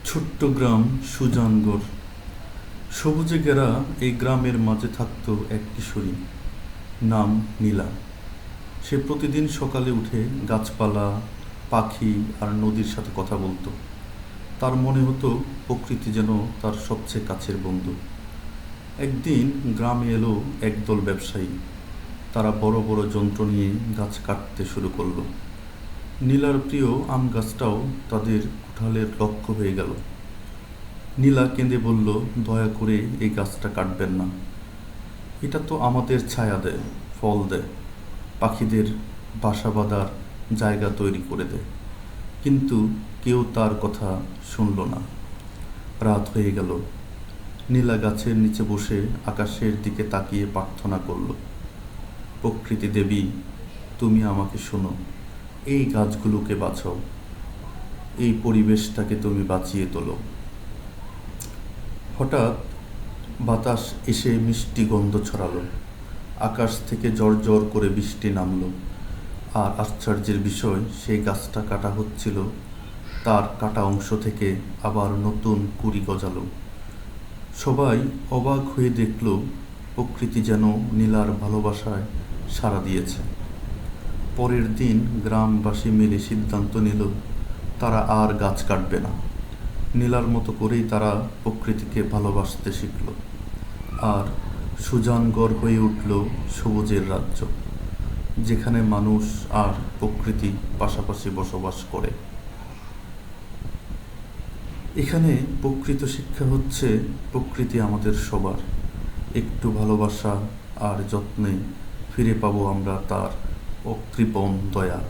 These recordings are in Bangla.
ছোট্ট গ্রাম সুজানগড়। সবুজে ঘেরা এই গ্রামের মাঝে থাকত এক কিশোরী, নাম নীলা। সে প্রতিদিন সকালে উঠে গাছপালা, পাখি আর নদীর সাথে কথা বলতো। তার মনে হতো প্রকৃতি যেন তার সবচেয়ে কাছের বন্ধু। একদিন গ্রামে এলো একদল ব্যবসায়ী। তারা বড় বড় যন্ত্র নিয়ে গাছ কাটতে শুরু করলো। নীলার প্রিয় আম গাছটাও তাদের উঠালের লক্ষ্য হয়ে গেল। নীলা কেঁদে বলল, দয়া করে এই গাছটা কাটবেন না। এটা তো আমাদের ছায়া দেয়, ফল দেয়, পাখিদের বাসা বাঁধার জায়গা তৈরি করে দেয়। কিন্তু কেউ তার কথা শুনল না। রাত হয়ে গেল। নীলা গাছের নিচে বসে আকাশের দিকে তাকিয়ে প্রার্থনা করল, প্রকৃতি দেবী, তুমি আমাকে শোনো, এই গাছগুলোকে বাঁচাও, এই পরিবেশটাকে তুমি বাঁচিয়ে তোলো। হঠাৎ বাতাস এসে মিষ্টি গন্ধ ছড়ালো। আকাশ থেকে ঝরঝর করে বৃষ্টি নামলো। আর আশ্চর্যের বিষয়, সেই গাছটা কাটা হচ্ছিল, তার কাটা অংশ থেকে আবার নতুন কুঁড়ি গজালো। সবাই অবাক হয়ে দেখল, প্রকৃতি যেন নীলার ভালোবাসায় সাড়া দিয়েছে। পরের দিন গ্রামবাসী মিলে সিদ্ধান্ত নিল, তারা আর গাছ কাটবে না। নীলার মতো করেই তারা প্রকৃতিকে ভালোবাসতে শিখল। আর সুজানগড় হয়ে উঠল সবুজের রাজ্য, যেখানে মানুষ আর প্রকৃতি পাশাপাশি বসবাস করে। এখানে প্রকৃত শিক্ষা হচ্ছে, প্রকৃতি আমাদের সবার। একটু ভালোবাসা আর যত্নে ফিরে পাবো আমরা তার অকৃপণ দয়া।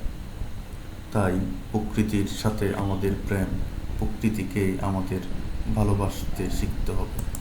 তাই প্রকৃতির সাথে আমাদের প্রেম, প্রকৃতিকে আমাদের ভালোবাসতে শিখতে হবে।